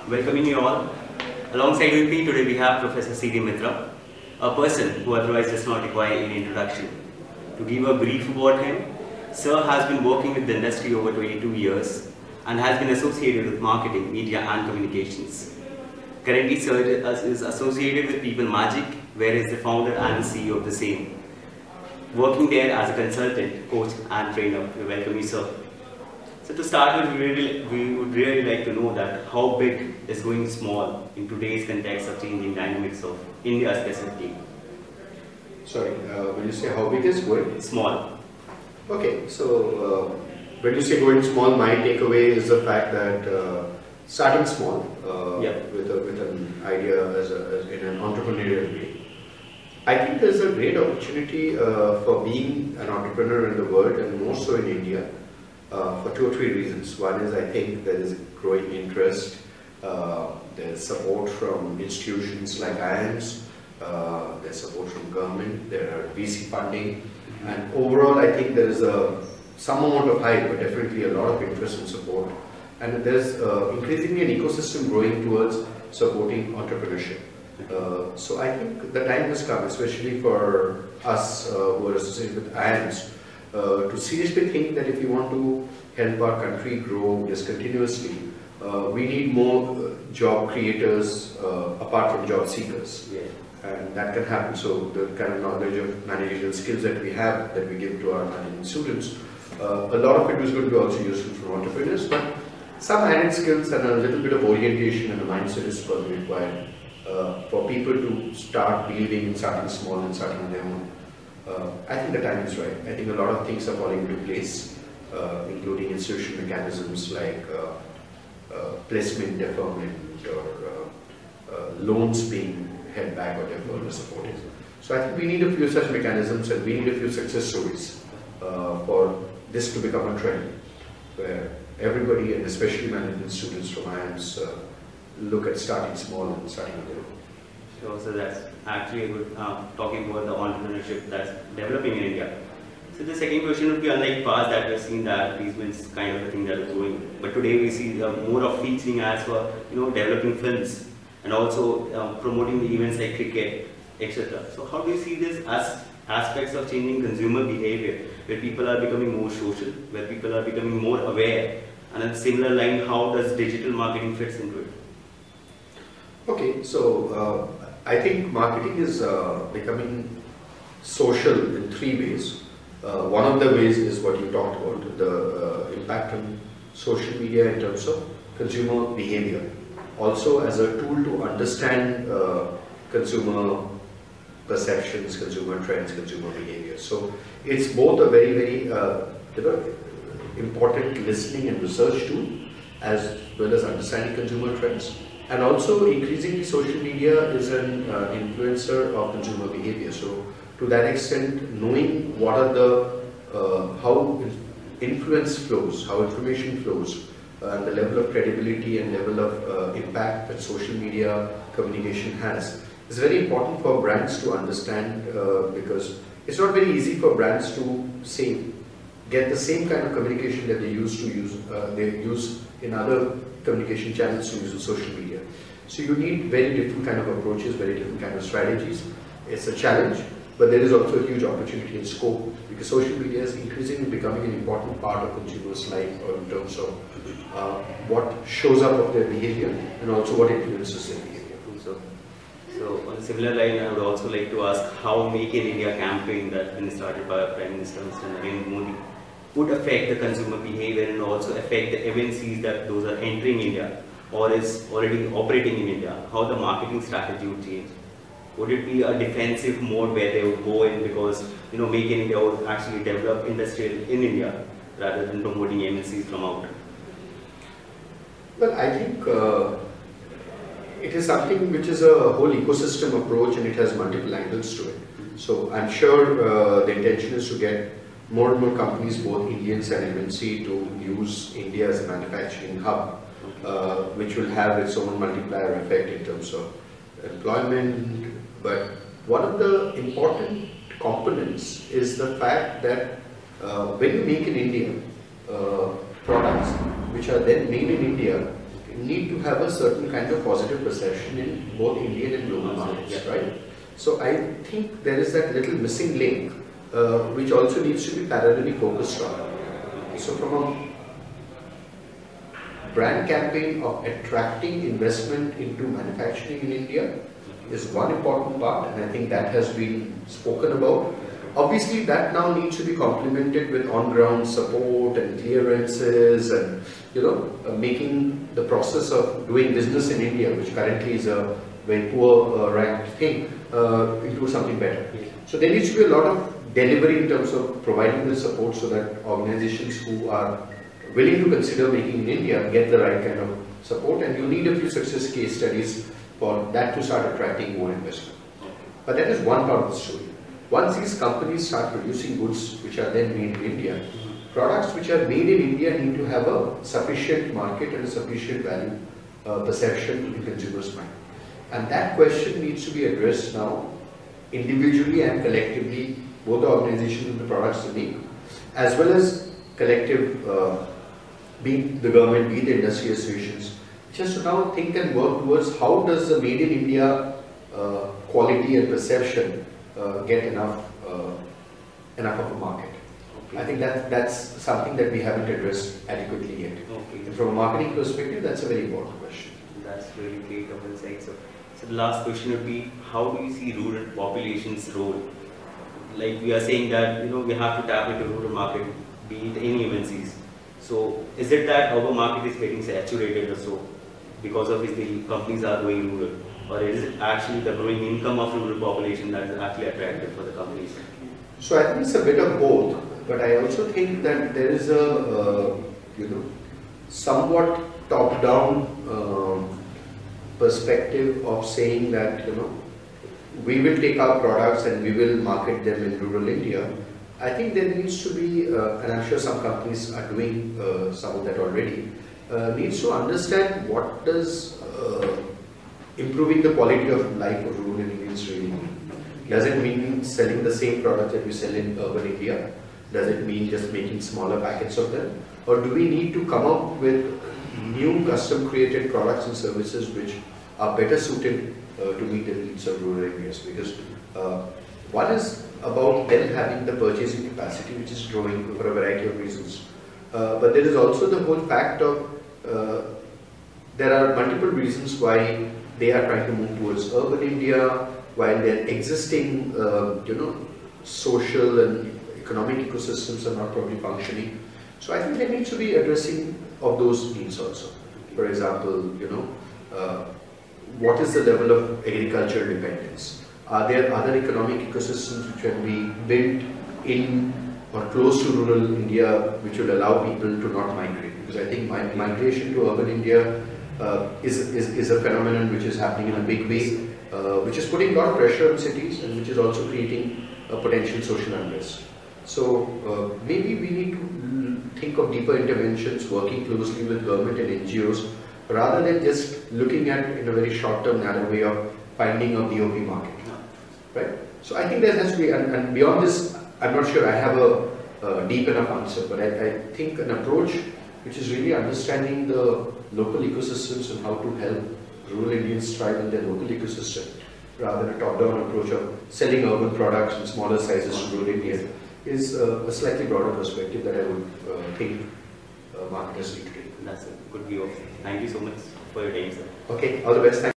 welcoming you all. Alongside with me today we have Professor C D Mitra, a person who otherwise does not require any introduction. To give a brief about him, Sir has been working with the industry over 22 years and has been associated with marketing, media and communications. Currently Sir is associated with People Magic, where he is the founder and the CEO of the same. Working there as a consultant, coach and trainer. We welcome you, sir. So to start with, we would really like to know that how big is going small in today's context of changing dynamics of India specifically. Sorry, when you say how big is going? Small. Okay, so when you say going small, my takeaway is the fact that starting small with an idea in an entrepreneurial way. I think there's a great opportunity for being an entrepreneur in the world, and more so in India, for 2 or 3 reasons. One is I think there is a growing interest, there's support from institutions like IIMs, there's support from government, there are VC funding, and overall I think there is some amount of hype, but definitely a lot of interest and support. And there's increasingly an ecosystem growing towards supporting entrepreneurship. So I think the time has come, especially for us who are associated with IIMs, to seriously think that if we want to help our country grow discontinuously, we need more job creators apart from job seekers. Yeah. And that can happen. So the kind of knowledge of managerial skills that we have, that we give to our management students, a lot of it is going to be also useful for entrepreneurs, but some added skills and a little bit of orientation and a mindset is probably required for people to start believing in starting small and starting on their own. I think the time is right. I think a lot of things are falling into place, including institutional mechanisms like placement deferment or loans being held back or deferred or supported. So I think we need a few such mechanisms, and we need a few success stories for this to become a trend, where everybody, and especially management students from IIMs, look at starting small and starting on their own. Sure, so that's actually a good talking about the entrepreneurship that's developing in India. So the second question would be, unlike past that we've seen that advertisements kind of a thing that is going, but today we see more of featuring ads for developing films and also promoting the events like cricket, etc. So how do you see this as aspects of changing consumer behavior, where people are becoming more social, where people are becoming more aware, and at a similar line, how does digital marketing fits into it? Okay, so I think marketing is becoming social in 3 ways. One of the ways is what you talked about, the impact on social media in terms of consumer behavior. Also as a tool to understand consumer perceptions, consumer trends, consumer behavior. So it's both a very, very important listening and research tool, as well as understanding consumer trends. And also increasingly social media is an influencer of consumer behavior. So to that extent, knowing what are the, how influence flows, how information flows, and the level of credibility and level of impact that social media communication has is very important for brands to understand, because it's not very easy for brands to get the same kind of communication that they use in other communication channels to use in social media. So you need very different kind of approaches, very different kind of strategies. It's a challenge, but there is also a huge opportunity and scope, because social media is increasingly becoming an important part of consumers' life, or in terms of what shows up of their behavior and also what influences their behavior. So on a similar line, I would also like to ask how Make in India campaign that's been started by our Prime Minister Mr. Narendra Modi would affect the consumer behavior and also affect the MNCs that those are entering India or is already operating in India, how the marketing strategy would change. Would it be a defensive mode where they would go in because Make in India would actually develop industrial in India rather than promoting MNCs from out? Well, I think it is something which is a whole ecosystem approach, and it has multiple angles to it. So I'm sure the intention is to get more and more companies, both Indians and MNC, to use India as a manufacturing hub, which will have its own multiplier effect in terms of employment. But one of the important components is the fact that when you make in India products which are then made in India, need to have a certain kind of positive perception in both Indian and global markets, right? So I think there is that little missing link which also needs to be parallelly focused on. So from a brand campaign of attracting investment into manufacturing in India is one important part, and I think that has been spoken about. Obviously, that now needs to be complemented with on-ground support and clearances, and making the process of doing business in India, which currently is a very poor ranked thing, into something better. So there needs to be a lot of delivery in terms of providing the support so that organizations who are willing to consider making in India get the right kind of support, and you need a few success case studies for that to start attracting more investment. But that is one part of the story. Once these companies start producing goods which are then made in India, products which are made in India need to have a sufficient market and a sufficient value perception in consumers' mind. And that question needs to be addressed now individually and collectively, both the organizations and the products they make, as well as collective, be the government, be the industry associations, just to now think and work towards how does the made in India quality and perception get enough of a market. Okay. I think that's something that we haven't addressed adequately yet. Okay. And from a marketing perspective, that's a very important question. That's really great of insight. So the last question would be, how do you see rural population's role? Like we are saying that we have to tap into rural market, be it any MNCs. So is it that our market is getting saturated or so because of which the companies are going rural? Or is it actually the growing income of rural population that is actually attractive for the companies? So I think it's a bit of both, but I also think that there is a somewhat top-down perspective of saying that we will take our products and we will market them in rural India. I think there needs to be, and I'm sure some companies are doing some of that already, needs to understand what does improving the quality of life of rural Indians really mean. Does it mean selling the same product that we sell in urban India? Does it mean just making smaller packets of them? Or do we need to come up with new custom created products and services which are better suited to meet the needs of rural areas? Because one is about them having the purchasing capacity, which is growing for a variety of reasons. But there is also the whole fact of there are multiple reasons why they are trying to move towards urban India, while their existing social and economic ecosystems are not properly functioning. So I think there needs to be addressing of those needs also. For example, what is the level of agricultural dependence? Are there other economic ecosystems which can be built in or close to rural India which will allow people to not migrate? Because I think migration to urban India is a phenomenon which is happening in a big way, which is putting a lot of pressure on cities and which is also creating a potential social unrest. So maybe we need to think of deeper interventions, working closely with government and NGOs, rather than just looking at in a very short-term, narrow way of finding a BOP market. Right? So I think there has to be, and beyond this, I'm not sure I have a deep enough answer, but I think an approach which is really understanding the local ecosystems and how to help rural Indians thrive in their local ecosystem, rather than a top-down approach of selling urban products in smaller sizes to rural India, is a slightly broader perspective that I would think marketers need to take. That's a good view of it. Thank you so much for your time, sir. Okay, all the best. Thank